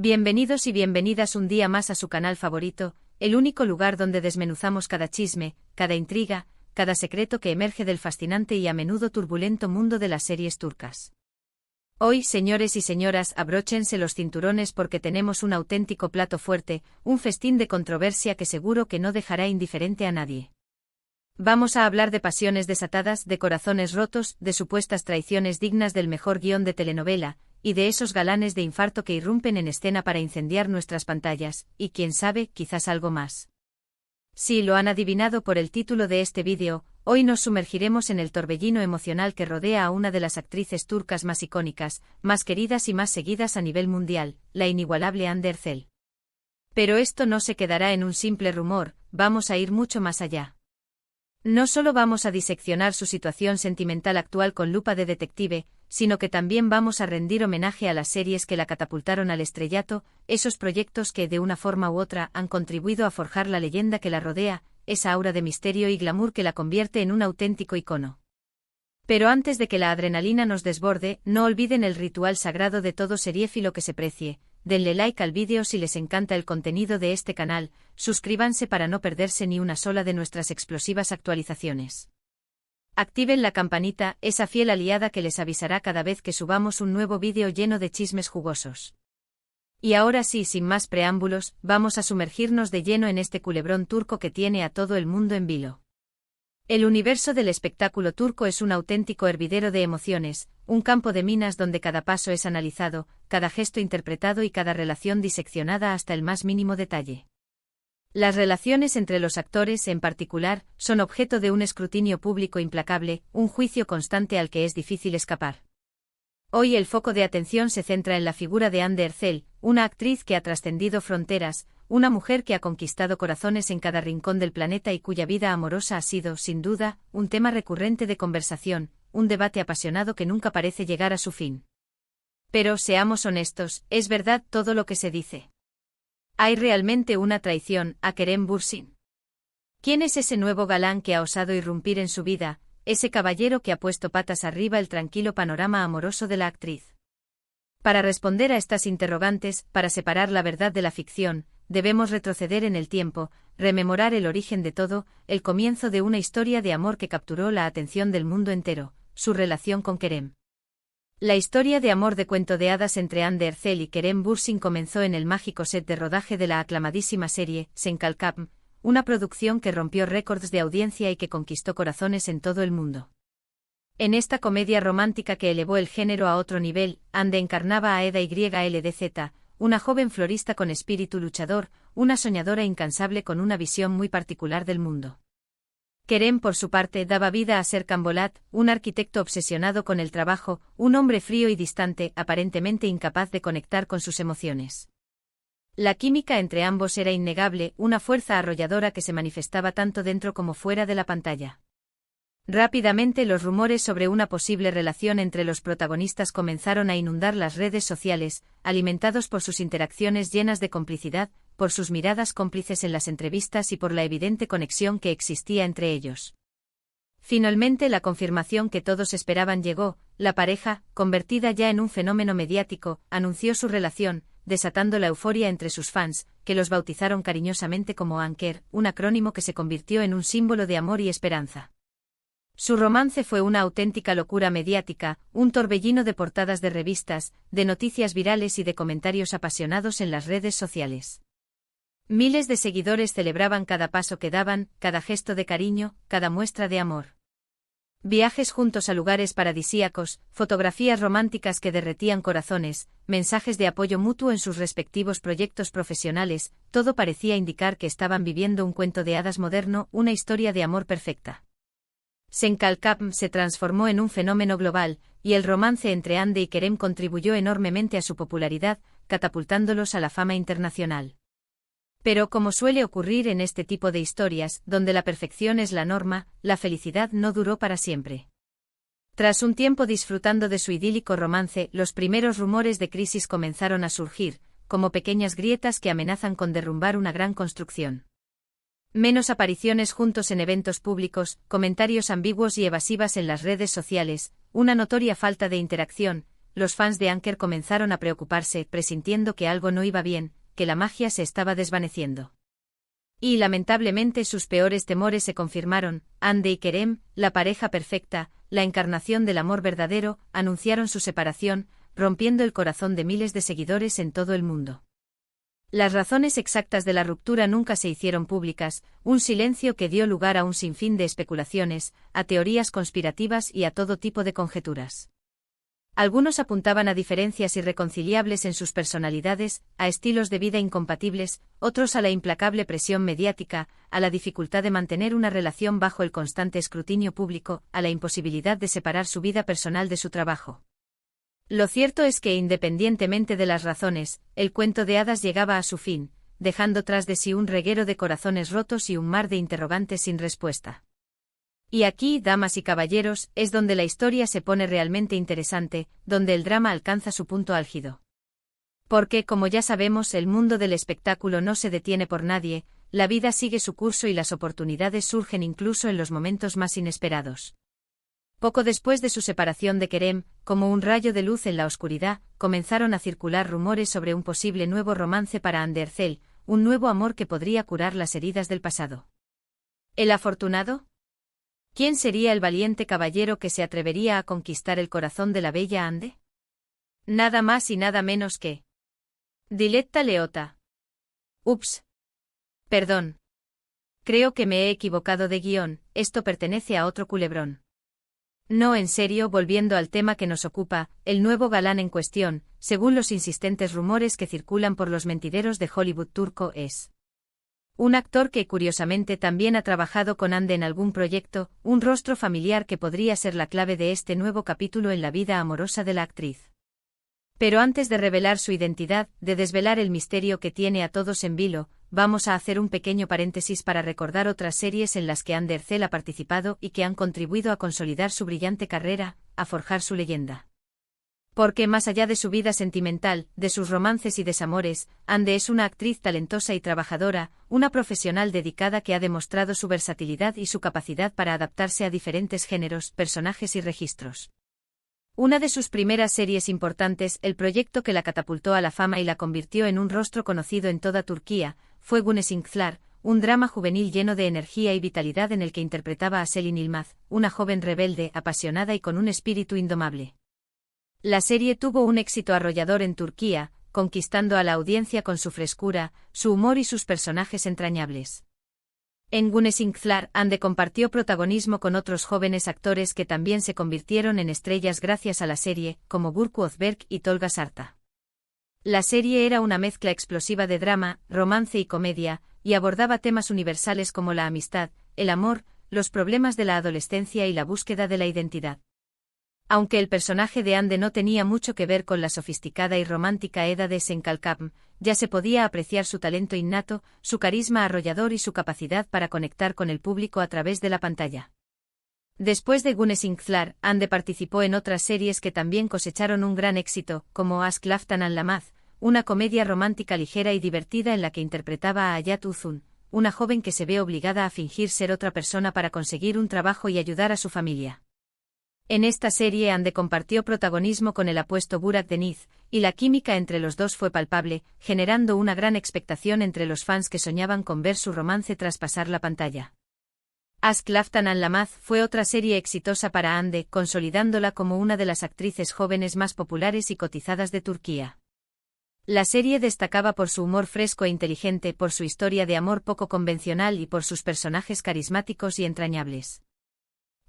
Bienvenidos y bienvenidas un día más a su canal favorito, el único lugar donde desmenuzamos cada chisme, cada intriga, cada secreto que emerge del fascinante y a menudo turbulento mundo de las series turcas. Hoy, señores y señoras, abróchense los cinturones porque tenemos un auténtico plato fuerte, un festín de controversia que seguro que no dejará indiferente a nadie. Vamos a hablar de pasiones desatadas, de corazones rotos, de supuestas traiciones dignas del mejor guión de telenovela, y de esos galanes de infarto que irrumpen en escena para incendiar nuestras pantallas, y quién sabe, quizás algo más. Si lo han adivinado por el título de este vídeo, hoy nos sumergiremos en el torbellino emocional que rodea a una de las actrices turcas más icónicas, más queridas y más seguidas a nivel mundial, la inigualable Hande Erçel. Pero esto no se quedará en un simple rumor, vamos a ir mucho más allá. No solo vamos a diseccionar su situación sentimental actual con lupa de detective, sino que también vamos a rendir homenaje a las series que la catapultaron al estrellato, esos proyectos que de una forma u otra han contribuido a forjar la leyenda que la rodea, esa aura de misterio y glamour que la convierte en un auténtico icono. Pero antes de que la adrenalina nos desborde, no olviden el ritual sagrado de todo seriéfilo que se precie. Denle like al vídeo si les encanta el contenido de este canal, suscríbanse para no perderse ni una sola de nuestras explosivas actualizaciones. Activen la campanita, esa fiel aliada que les avisará cada vez que subamos un nuevo vídeo lleno de chismes jugosos. Y ahora sí, sin más preámbulos, vamos a sumergirnos de lleno en este culebrón turco que tiene a todo el mundo en vilo. El universo del espectáculo turco es un auténtico hervidero de emociones, un campo de minas donde cada paso es analizado, cada gesto interpretado y cada relación diseccionada hasta el más mínimo detalle. Las relaciones entre los actores, en particular, son objeto de un escrutinio público implacable, un juicio constante al que es difícil escapar. Hoy el foco de atención se centra en la figura de Hande Erçel, una actriz que ha trascendido fronteras, una mujer que ha conquistado corazones en cada rincón del planeta y cuya vida amorosa ha sido, sin duda, un tema recurrente de conversación, un debate apasionado que nunca parece llegar a su fin. Pero, seamos honestos, ¿es verdad todo lo que se dice? ¿Hay realmente una traición a Kerem Bürsin? ¿Quién es ese nuevo galán que ha osado irrumpir en su vida, ese caballero que ha puesto patas arriba el tranquilo panorama amoroso de la actriz? Para responder a estas interrogantes, para separar la verdad de la ficción, debemos retroceder en el tiempo, rememorar el origen de todo, el comienzo de una historia de amor que capturó la atención del mundo entero, su relación con Kerem. La historia de amor de cuento de hadas entre Hande Erçel y Kerem Bürsin comenzó en el mágico set de rodaje de la aclamadísima serie Sen Kalkam, una producción que rompió récords de audiencia y que conquistó corazones en todo el mundo. En esta comedia romántica que elevó el género a otro nivel, Hande encarnaba a Eda YLDZ, una joven florista con espíritu luchador, una soñadora incansable con una visión muy particular del mundo. Kerem, por su parte, daba vida a Serkan Bolat, un arquitecto obsesionado con el trabajo, un hombre frío y distante, aparentemente incapaz de conectar con sus emociones. La química entre ambos era innegable, una fuerza arrolladora que se manifestaba tanto dentro como fuera de la pantalla. Rápidamente los rumores sobre una posible relación entre los protagonistas comenzaron a inundar las redes sociales, alimentados por sus interacciones llenas de complicidad, por sus miradas cómplices en las entrevistas y por la evidente conexión que existía entre ellos. Finalmente la confirmación que todos esperaban llegó, la pareja, convertida ya en un fenómeno mediático, anunció su relación, desatando la euforia entre sus fans, que los bautizaron cariñosamente como Anker, un acrónimo que se convirtió en un símbolo de amor y esperanza. Su romance fue una auténtica locura mediática, un torbellino de portadas de revistas, de noticias virales y de comentarios apasionados en las redes sociales. Miles de seguidores celebraban cada paso que daban, cada gesto de cariño, cada muestra de amor. Viajes juntos a lugares paradisíacos, fotografías románticas que derretían corazones, mensajes de apoyo mutuo en sus respectivos proyectos profesionales, todo parecía indicar que estaban viviendo un cuento de hadas moderno, una historia de amor perfecta. Sen Kalkam se transformó en un fenómeno global, y el romance entre Hande y Kerem contribuyó enormemente a su popularidad, catapultándolos a la fama internacional. Pero como suele ocurrir en este tipo de historias, donde la perfección es la norma, la felicidad no duró para siempre. Tras un tiempo disfrutando de su idílico romance, los primeros rumores de crisis comenzaron a surgir, como pequeñas grietas que amenazan con derrumbar una gran construcción. Menos apariciones juntos en eventos públicos, comentarios ambiguos y evasivas en las redes sociales, una notoria falta de interacción, los fans de Anker comenzaron a preocuparse, presintiendo que algo no iba bien, que la magia se estaba desvaneciendo. Y lamentablemente sus peores temores se confirmaron. Ande y Kerem, la pareja perfecta, la encarnación del amor verdadero, anunciaron su separación, rompiendo el corazón de miles de seguidores en todo el mundo. Las razones exactas de la ruptura nunca se hicieron públicas, un silencio que dio lugar a un sinfín de especulaciones, a teorías conspirativas y a todo tipo de conjeturas. Algunos apuntaban a diferencias irreconciliables en sus personalidades, a estilos de vida incompatibles, otros a la implacable presión mediática, a la dificultad de mantener una relación bajo el constante escrutinio público, a la imposibilidad de separar su vida personal de su trabajo. Lo cierto es que, independientemente de las razones, el cuento de hadas llegaba a su fin, dejando tras de sí un reguero de corazones rotos y un mar de interrogantes sin respuesta. Y aquí, damas y caballeros, es donde la historia se pone realmente interesante, donde el drama alcanza su punto álgido. Porque, como ya sabemos, el mundo del espectáculo no se detiene por nadie, la vida sigue su curso y las oportunidades surgen incluso en los momentos más inesperados. Poco después de su separación de Kerem, como un rayo de luz en la oscuridad, comenzaron a circular rumores sobre un posible nuevo romance para Andercel, un nuevo amor que podría curar las heridas del pasado. ¿El afortunado? ¿Quién sería el valiente caballero que se atrevería a conquistar el corazón de la bella Ande? Nada más y nada menos que Diletta Leotta. Ups. Perdón. Creo que me he equivocado de guión, esto pertenece a otro culebrón. No, en serio, volviendo al tema que nos ocupa, el nuevo galán en cuestión, según los insistentes rumores que circulan por los mentideros de Hollywood turco, es un actor que curiosamente también ha trabajado con Ande en algún proyecto, un rostro familiar que podría ser la clave de este nuevo capítulo en la vida amorosa de la actriz. Pero antes de revelar su identidad, de desvelar el misterio que tiene a todos en vilo, vamos a hacer un pequeño paréntesis para recordar otras series en las que Andercel ha participado y que han contribuido a consolidar su brillante carrera, a forjar su leyenda. Porque más allá de su vida sentimental, de sus romances y desamores, Ande es una actriz talentosa y trabajadora, una profesional dedicada que ha demostrado su versatilidad y su capacidad para adaptarse a diferentes géneros, personajes y registros. Una de sus primeras series importantes, el proyecto que la catapultó a la fama y la convirtió en un rostro conocido en toda Turquía, fue Güneşinkler, un drama juvenil lleno de energía y vitalidad en el que interpretaba a Selin Yılmaz, una joven rebelde, apasionada y con un espíritu indomable. La serie tuvo un éxito arrollador en Turquía, conquistando a la audiencia con su frescura, su humor y sus personajes entrañables. En Güneşinkler, Ande compartió protagonismo con otros jóvenes actores que también se convirtieron en estrellas gracias a la serie, como Burcu Özberk y Tolga Sarta. La serie era una mezcla explosiva de drama, romance y comedia, y abordaba temas universales como la amistad, el amor, los problemas de la adolescencia y la búsqueda de la identidad. Aunque el personaje de Ande no tenía mucho que ver con la sofisticada y romántica Eda de Senkalkapm, ya se podía apreciar su talento innato, su carisma arrollador y su capacidad para conectar con el público a través de la pantalla. Después de Güneşinkler, Ande participó en otras series que también cosecharon un gran éxito, como Aşk Laftan Anlamaz, una comedia romántica ligera y divertida en la que interpretaba a Hayat Uzun, una joven que se ve obligada a fingir ser otra persona para conseguir un trabajo y ayudar a su familia. En esta serie Ande compartió protagonismo con el apuesto Burak Deniz, y la química entre los dos fue palpable, generando una gran expectación entre los fans que soñaban con ver su romance traspasar la pantalla. Aşk Laftan Anlamaz fue otra serie exitosa para Ande, consolidándola como una de las actrices jóvenes más populares y cotizadas de Turquía. La serie destacaba por su humor fresco e inteligente, por su historia de amor poco convencional y por sus personajes carismáticos y entrañables.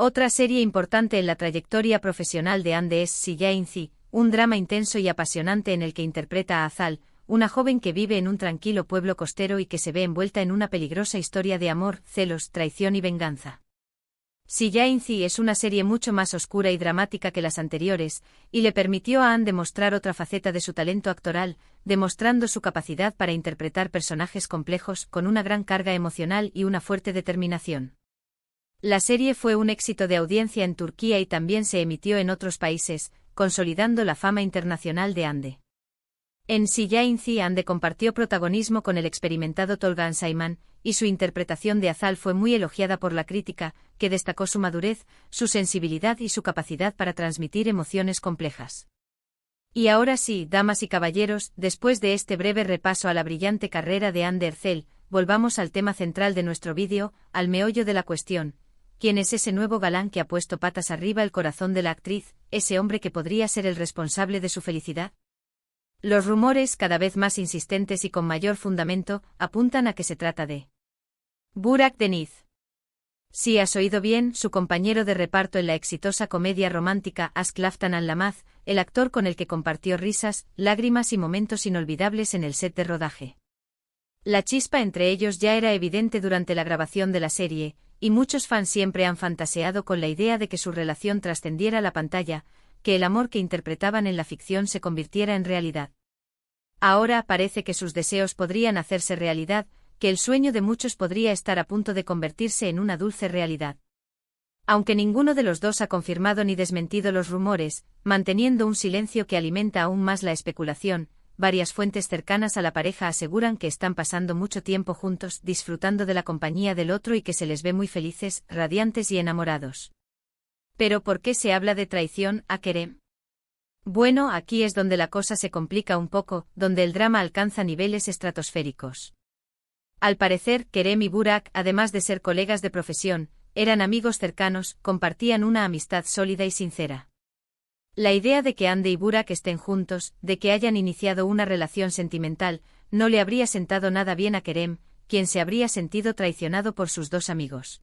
Otra serie importante en la trayectoria profesional de Ande es Siyainzi, un drama intenso y apasionante en el que interpreta a Azal, una joven que vive en un tranquilo pueblo costero y que se ve envuelta en una peligrosa historia de amor, celos, traición y venganza. Siyainzi es una serie mucho más oscura y dramática que las anteriores, y le permitió a Ande mostrar otra faceta de su talento actoral, demostrando su capacidad para interpretar personajes complejos con una gran carga emocional y una fuerte determinación. La serie fue un éxito de audiencia en Turquía y también se emitió en otros países, consolidando la fama internacional de Ande. En Siyainzi, Ande compartió protagonismo con el experimentado Tolga Sayman, y su interpretación de Azal fue muy elogiada por la crítica, que destacó su madurez, su sensibilidad y su capacidad para transmitir emociones complejas. Y ahora sí, damas y caballeros, después de este breve repaso a la brillante carrera de Hande Erçel, volvamos al tema central de nuestro vídeo, al meollo de la cuestión. ¿Quién es ese nuevo galán que ha puesto patas arriba el corazón de la actriz, ese hombre que podría ser el responsable de su felicidad? Los rumores, cada vez más insistentes y con mayor fundamento, apuntan a que se trata de Burak Deniz. Si has oído bien, su compañero de reparto en la exitosa comedia romántica Aşk Laftan Anlamaz, el actor con el que compartió risas, lágrimas y momentos inolvidables en el set de rodaje. La chispa entre ellos ya era evidente durante la grabación de la serie, y muchos fans siempre han fantaseado con la idea de que su relación trascendiera la pantalla, que el amor que interpretaban en la ficción se convirtiera en realidad. Ahora parece que sus deseos podrían hacerse realidad, que el sueño de muchos podría estar a punto de convertirse en una dulce realidad. Aunque ninguno de los dos ha confirmado ni desmentido los rumores, manteniendo un silencio que alimenta aún más la especulación, varias fuentes cercanas a la pareja aseguran que están pasando mucho tiempo juntos, disfrutando de la compañía del otro y que se les ve muy felices, radiantes y enamorados. ¿Pero por qué se habla de traición a Kerem? Bueno, aquí es donde la cosa se complica un poco, donde el drama alcanza niveles estratosféricos. Al parecer, Kerem y Burak, además de ser colegas de profesión, eran amigos cercanos, compartían una amistad sólida y sincera. La idea de que Hande y Burak estén juntos, de que hayan iniciado una relación sentimental, no le habría sentado nada bien a Kerem, quien se habría sentido traicionado por sus dos amigos.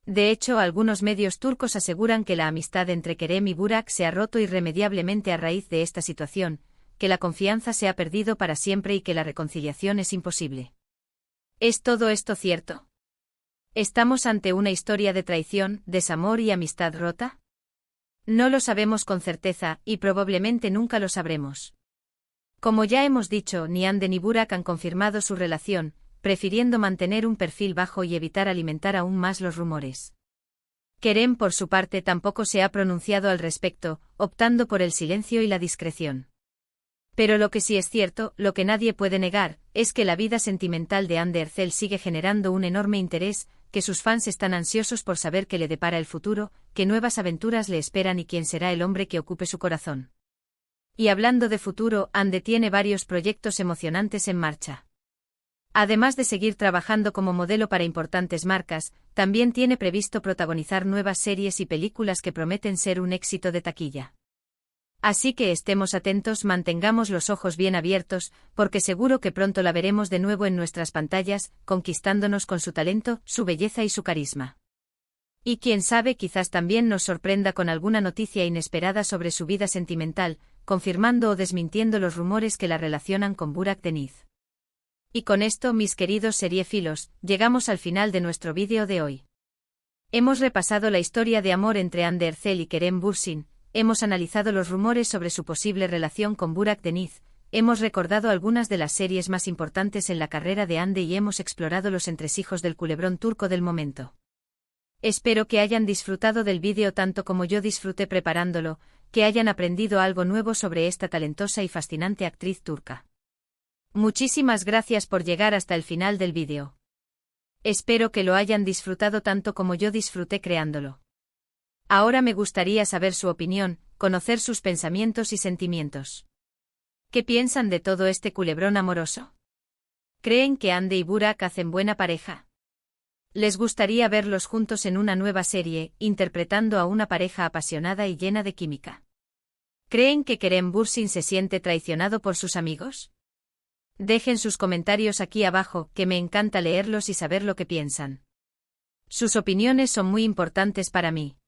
De hecho, algunos medios turcos aseguran que la amistad entre Kerem y Burak se ha roto irremediablemente a raíz de esta situación, que la confianza se ha perdido para siempre y que la reconciliación es imposible. ¿Es todo esto cierto? ¿Estamos ante una historia de traición, desamor y amistad rota? No lo sabemos con certeza, y probablemente nunca lo sabremos. Como ya hemos dicho, ni Hande ni Burak han confirmado su relación, prefiriendo mantener un perfil bajo y evitar alimentar aún más los rumores. Kerem, por su parte, tampoco se ha pronunciado al respecto, optando por el silencio y la discreción. Pero lo que sí es cierto, lo que nadie puede negar, es que la vida sentimental de Hande Erçel sigue generando un enorme interés, que sus fans están ansiosos por saber qué le depara el futuro, qué nuevas aventuras le esperan y quién será el hombre que ocupe su corazón. Y hablando de futuro, Hande tiene varios proyectos emocionantes en marcha. Además de seguir trabajando como modelo para importantes marcas, también tiene previsto protagonizar nuevas series y películas que prometen ser un éxito de taquilla. Así que estemos atentos, mantengamos los ojos bien abiertos, porque seguro que pronto la veremos de nuevo en nuestras pantallas, conquistándonos con su talento, su belleza y su carisma. Y quién sabe, quizás también nos sorprenda con alguna noticia inesperada sobre su vida sentimental, confirmando o desmintiendo los rumores que la relacionan con Burak Deniz. Y con esto, mis queridos seriéfilos, llegamos al final de nuestro vídeo de hoy. Hemos repasado la historia de amor entre Hande Erçel y Kerem Bürsin. Hemos analizado los rumores sobre su posible relación con Burak Deniz, hemos recordado algunas de las series más importantes en la carrera de Hande y hemos explorado los entresijos del culebrón turco del momento. Espero que hayan disfrutado del vídeo tanto como yo disfruté preparándolo, que hayan aprendido algo nuevo sobre esta talentosa y fascinante actriz turca. Muchísimas gracias por llegar hasta el final del vídeo. Espero que lo hayan disfrutado tanto como yo disfruté creándolo. Ahora me gustaría saber su opinión, conocer sus pensamientos y sentimientos. ¿Qué piensan de todo este culebrón amoroso? ¿Creen que Hande y Burak hacen buena pareja? ¿Les gustaría verlos juntos en una nueva serie, interpretando a una pareja apasionada y llena de química? ¿Creen que Kerem Bürsin se siente traicionado por sus amigos? Dejen sus comentarios aquí abajo, que me encanta leerlos y saber lo que piensan. Sus opiniones son muy importantes para mí.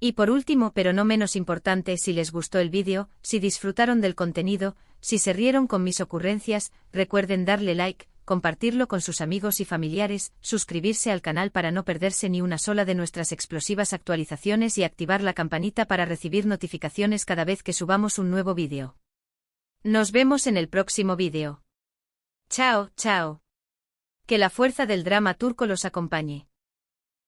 Y por último, pero no menos importante, si les gustó el vídeo, si disfrutaron del contenido, si se rieron con mis ocurrencias, recuerden darle like, compartirlo con sus amigos y familiares, suscribirse al canal para no perderse ni una sola de nuestras explosivas actualizaciones y activar la campanita para recibir notificaciones cada vez que subamos un nuevo vídeo. Nos vemos en el próximo vídeo. Chao, chao. Que la fuerza del drama turco los acompañe.